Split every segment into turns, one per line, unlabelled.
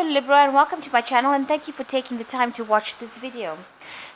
Libra, and welcome to my channel, and thank you for taking the time to watch this video.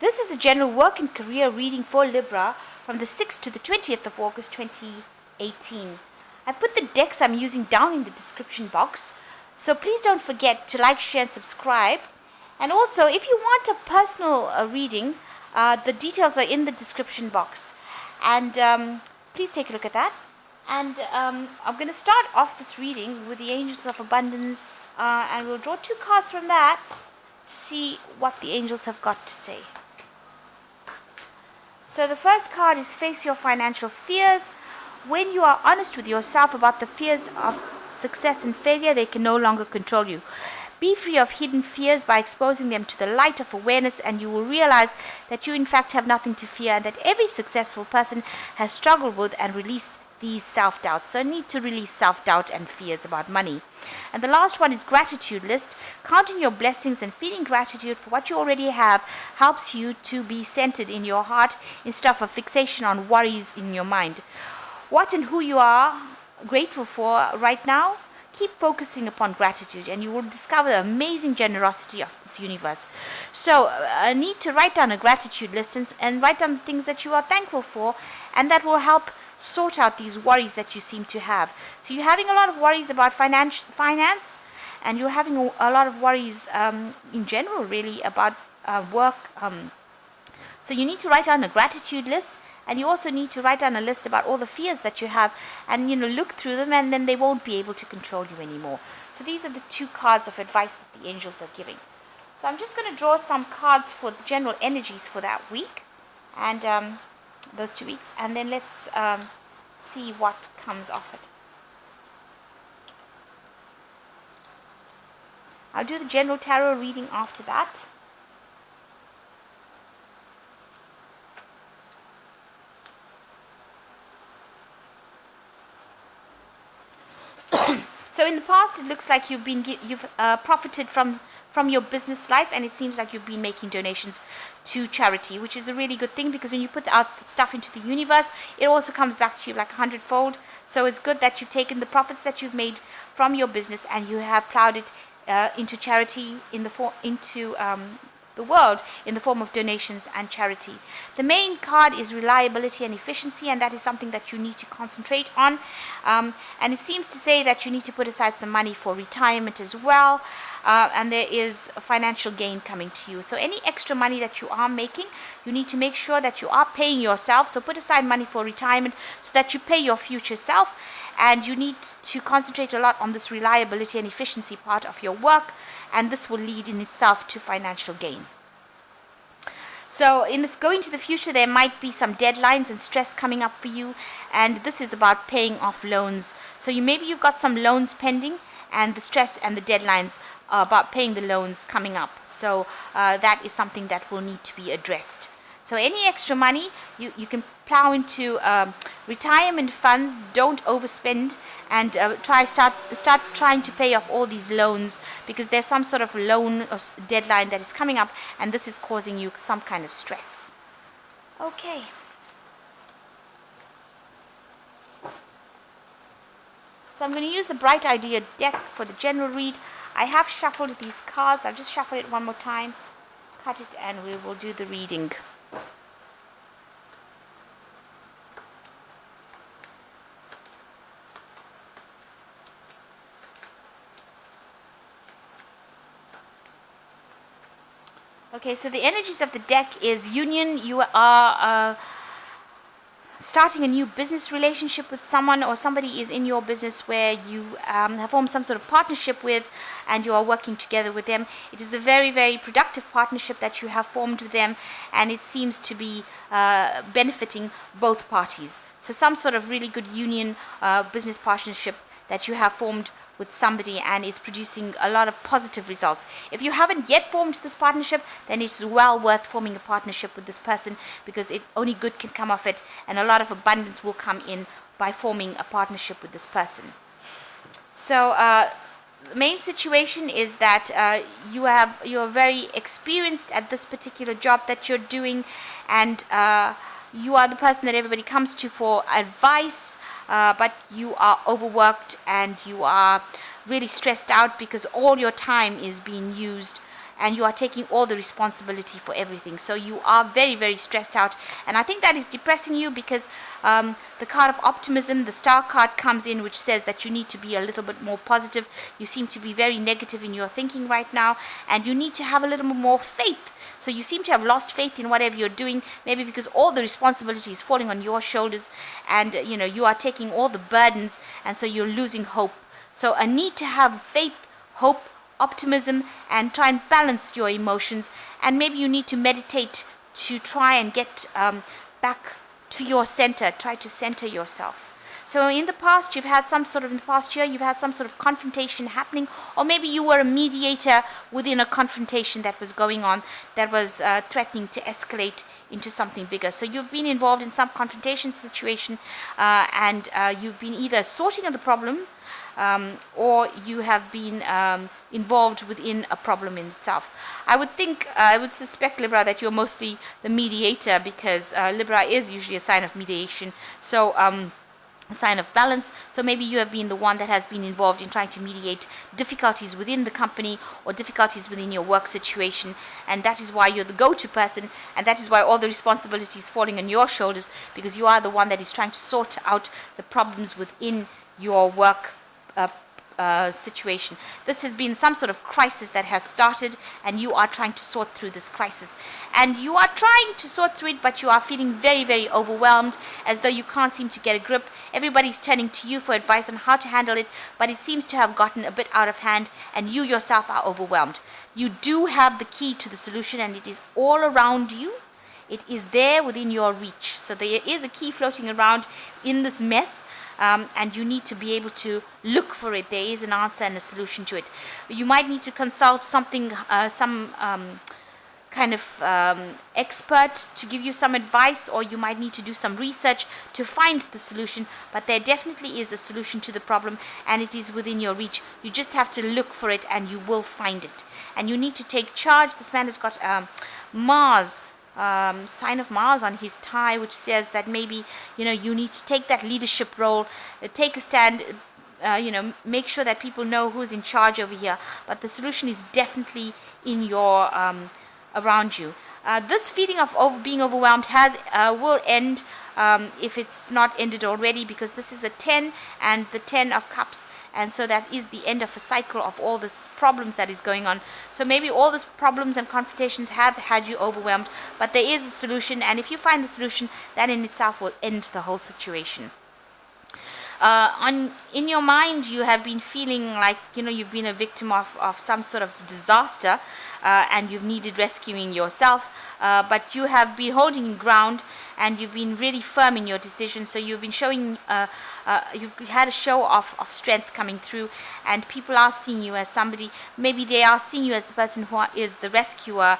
This is a general work and career reading for Libra from the 6th to the 20th of August 2018. I put the decks I'm using down in the description box, so please don't forget to like, share and subscribe. And also, if you want a personal reading, the details are in the description box, and please take a look at that. And I'm going to start off this reading with the Angels of Abundance, and we'll draw two cards from that to see what the angels have got to say. So the first card is Face Your Financial Fears. When you are honest with yourself about the fears of success and failure, they can no longer control you. Be free of hidden fears by exposing them to the light of awareness, and you will realize that you in fact have nothing to fear, and that every successful person has struggled with and released these self-doubts. So I need to release self-doubt and fears about money. And the last one is Gratitude List. Counting your blessings and feeling gratitude for what you already have helps you to be centered in your heart instead of a fixation on worries in your mind. What and who you are grateful for right now, keep focusing upon gratitude, and you will discover the amazing generosity of this universe. So I need to write down a gratitude list and write down the things that you are thankful for, and that will help sort out these worries that you seem to have. So you're having a lot of worries about finance, and you're having a lot of worries in general, really, about work. So you need to write down a gratitude list, and you also need to write down a list about all the fears that you have, and look through them, and then they won't be able to control you anymore. So these are the two cards of advice that the angels are giving. So I'm just going to draw some cards for the general energies for that week, and those 2 weeks, and then let's see what comes off it. I'll do the general tarot reading after that. So in the past, it looks like you've profited from your business life, and it seems like you've been making donations to charity, which is a really good thing, because when you put out stuff into the universe, it also comes back to you like 100-fold. So it's good that you've taken the profits that you've made from your business and you have plowed it into charity into the world in the form of donations and charity. The main card is reliability and efficiency, and that is something that you need to concentrate on. And it seems to say that you need to put aside some money for retirement as well, and there is a financial gain coming to you. So any extra money that you are making, you need to make sure that you are paying yourself. So put aside money for retirement so that you pay your future self, and you need to concentrate a lot on this reliability and efficiency part of your work, and this will lead in itself to financial gain. So going to the future, there might be some deadlines and stress coming up for you, and this is about paying off loans. So maybe you've got some loans pending, and the stress and the deadlines are about paying the loans coming up. So that is something that will need to be addressed. So any extra money you can plow into retirement funds. Don't overspend, and start trying to pay off all these loans, because there's some sort of loan or deadline that is coming up, and this is causing you some kind of stress. Okay. So I'm going to use the Bright Idea deck for the general read. I have shuffled these cards. I'll just shuffle it one more time, cut it, and we will do the reading. Okay, so the energies of the deck is union. You are starting a new business relationship with someone, or somebody is in your business where you have formed some sort of partnership with, and you are working together with them. It is a very, very productive partnership that you have formed with them, and it seems to be benefiting both parties. So some sort of really good union, business partnership that you have formed with somebody, and it's producing a lot of positive results. If you haven't yet formed this partnership, then it's well worth forming a partnership with this person, because only good can come of it, and a lot of abundance will come in by forming a partnership with this person. So the main situation is that you're very experienced at this particular job that you're doing, and you are the person that everybody comes to for advice, but you are overworked, and you are really stressed out because all your time is being used and you are taking all the responsibility for everything. So you are very, very stressed out. And I think that is depressing you because the card of optimism, the star card, comes in, which says that you need to be a little bit more positive. You seem to be very negative in your thinking right now, and you need to have a little bit more faith. So you seem to have lost faith in whatever you're doing, maybe because all the responsibility is falling on your shoulders, and you are taking all the burdens, and so you're losing hope. So a need to have faith, hope, optimism, and try and balance your emotions. And maybe you need to meditate to try and get back to your center. Try to center yourself. So in the past, in the past year, you've had some sort of confrontation happening, or maybe you were a mediator within a confrontation that was going on, that was threatening to escalate into something bigger. So you've been involved in some confrontation situation, and you've been either sorting out the problem, or you have been involved within a problem in itself. I would suspect, Libra, that you're mostly the mediator, because Libra is usually a sign of mediation. So a sign of balance. So maybe you have been the one that has been involved in trying to mediate difficulties within the company or difficulties within your work situation, and that is why you're the go-to person, and that is why all the responsibility is falling on your shoulders, because you are the one that is trying to sort out the problems within your work situation. This has been some sort of crisis that has started, and you are trying to sort through this crisis, and you are trying to sort through it, but you are feeling very, very overwhelmed, as though you can't seem to get a grip. Everybody's turning to you for advice on how to handle it, but it seems to have gotten a bit out of hand, and you yourself are overwhelmed. You do have the key to the solution, and it is all around you. It is there within your reach. So there is a key floating around in this mess, and you need to be able to look for it. There is an answer and a solution to it. You might need to consult some kind of expert to give you some advice, or you might need to do some research to find the solution, but there definitely is a solution to the problem, and it is within your reach. You just have to look for it, and you will find it. And you need to take charge. This man has got Mars, sign of Mars on his tie, which says that maybe you need to take that leadership role, take a stand, make sure that people know who's in charge over here. But the solution is definitely in your around you. This feeling of being overwhelmed will end if it's not ended already, because this is a 10 and the 10 of Cups. And so that is the end of a cycle of all this problems that is going on. So maybe all these problems and confrontations have had you overwhelmed, but there is a solution. And if you find the solution, that in itself will end the whole situation. In your mind, you have been feeling like you've been a victim of some sort of disaster, and you've needed rescuing yourself, but you have been holding ground, and you've been really firm in your decision. So you've been showing you've had a show of strength coming through, and people are seeing you as somebody. Maybe they are seeing you as the person who is the rescuer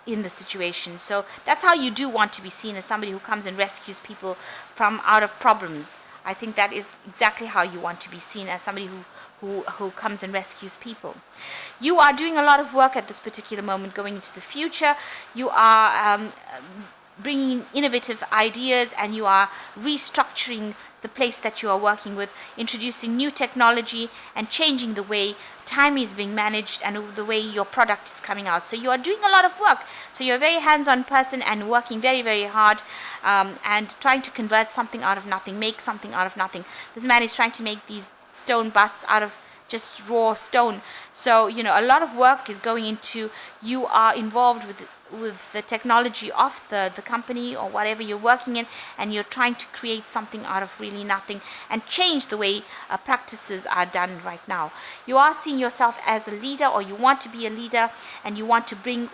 in the situation. So that's how you do want to be seen, as somebody who comes and rescues people from out of problems. I think that is exactly how you want to be seen, as somebody who comes and rescues people. You are doing a lot of work at this particular moment going into the future. You are bringing innovative ideas, and you are restructuring the place that you are working with, introducing new technology and changing the way time is being managed and the way your product is coming out. So you are doing a lot of work. So you're a very hands-on person and working very, very hard, and trying to convert something out of nothing, make something out of nothing. This man is trying to make these stone busts out of just raw stone. So a lot of work is going into, you are involved with the technology of the company or whatever you're working in, and you're trying to create something out of really nothing and change the way practices are done right now. You are seeing yourself as a leader, or you want to be a leader, and you want to bring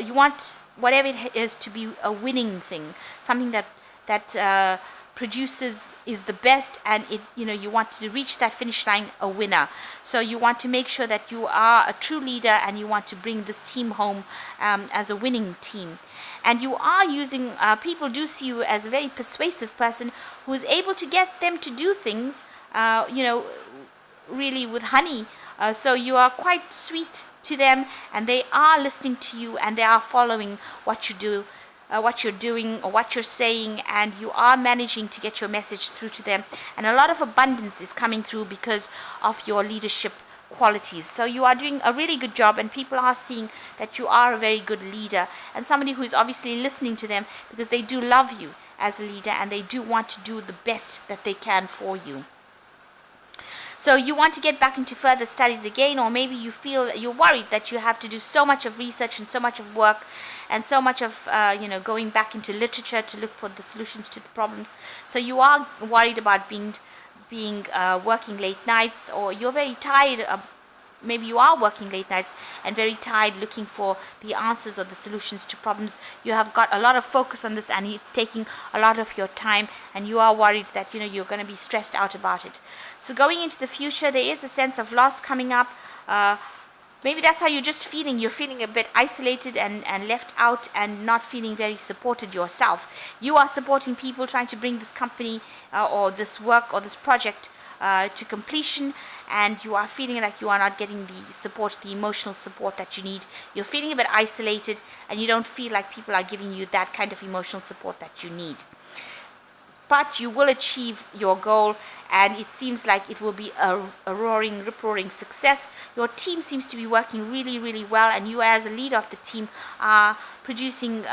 you want whatever it is to be a winning thing, something that produces is the best, and you want to reach that finish line a winner. So you want to make sure that you are a true leader, and you want to bring this team home as a winning team. And you are using people do see you as a very persuasive person who is able to get them to do things really with honey. So you are quite sweet to them, and they are listening to you, and they are following what you do. what you're doing or what you're saying, and you are managing to get your message through to them, and a lot of abundance is coming through because of your leadership qualities. So you are doing a really good job, and people are seeing that you are a very good leader and somebody who is obviously listening to them because they do love you as a leader and they do want to do the best that they can for you. So you want to get back into further studies again, or maybe you feel you're worried that you have to do so much of research and so much of work and so much of going back into literature to look for the solutions to the problems. So you are worried about working late nights, or you're very tired. Maybe you are working late nights and very tired looking for the answers or the solutions to problems. You have got a lot of focus on this and it's taking a lot of your time, and you are worried that you're going to be stressed out about it. So going into the future, there is a sense of loss coming up. Maybe that's how you're just feeling. You're feeling a bit isolated and left out and not feeling very supported yourself. You are supporting people, trying to bring this company or this work or this project to completion, and you are feeling like you are not getting the support, the emotional support that you need. You're feeling a bit isolated and you don't feel like people are giving you that kind of emotional support that you need. But you will achieve your goal, and it seems like it will be a roaring, rip-roaring success. Your team seems to be working really, really well, and you as a leader of the team are producing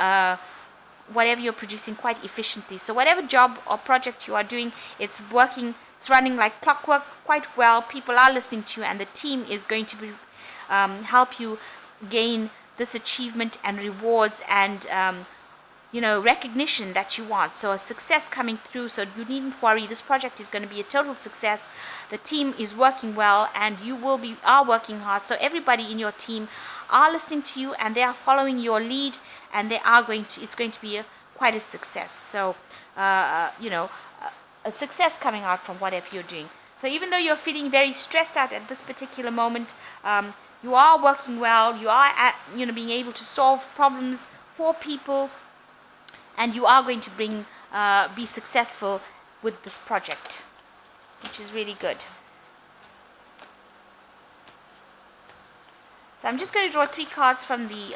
whatever you're producing quite efficiently. So whatever job or project you are doing, it's working, it's running like clockwork quite well. People are listening to you, and the team is going to be help you gain this achievement and rewards and recognition that you want. So a success coming through, so you needn't worry. This project is going to be a total success. The team is working well, and you are working hard. So everybody in your team are listening to you, and they are following your lead, and it's going to be quite a success. So a success coming out from whatever you're doing. So even though you're feeling very stressed out at this particular moment, you are working well. You are being able to solve problems for people, and you are going to be successful with this project, which is really good. So I'm just going to draw 3 cards from the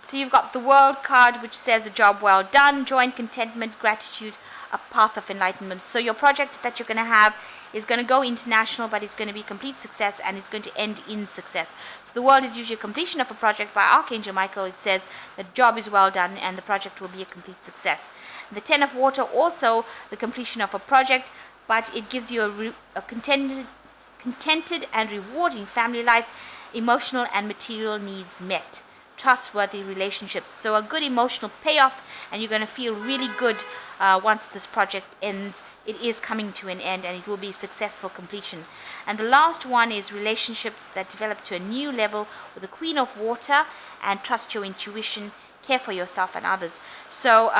So you've got the World card, which says a job well done, joy and contentment, gratitude, a path of enlightenment. So your project that you're going to have is going to go international, but it's going to be complete success, and it's going to end in success. So the World is usually a completion of a project. By Archangel Michael, it says the job is well done and the project will be a complete success. The Ten of Water, also the completion of a project, but it gives you a contented and rewarding family life, emotional and material needs met, trustworthy relationships. So a good emotional payoff, and you're going to feel really good once this project ends. It is coming to an end, and it will be a successful completion. And the last one is relationships that develop to a new level with the Queen of Water, and trust your intuition, care for yourself and others. So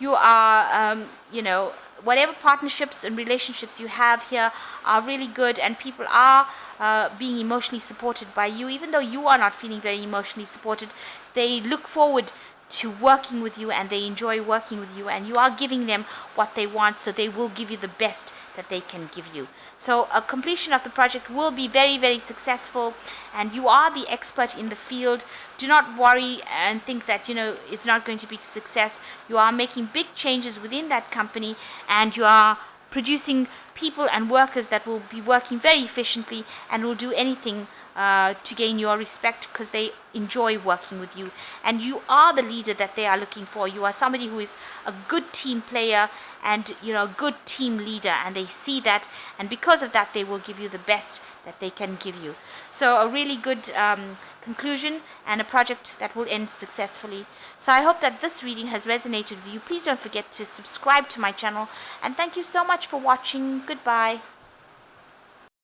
you are, whatever partnerships and relationships you have here are really good, and people are being emotionally supported by you. Even though you are not feeling very emotionally supported, they look forward to working with you, and they enjoy working with you, and you are giving them what they want, so they will give you the best that they can give you. So a completion of the project will be very, very successful, and you are the expert in the field. Do not worry and think that it's not going to be a success. You are making big changes within that company, and you are producing people and workers that will be working very efficiently and will do anything to gain your respect, because they enjoy working with you, and you are the leader that they are looking for. You are somebody who is a good team player and a good team leader, and they see that, and because of that they will give you the best that they can give you. So a really good conclusion, and a project that will end successfully. So I hope that this reading has resonated with you. Please don't forget to subscribe to my channel, and thank you so much for watching. Goodbye.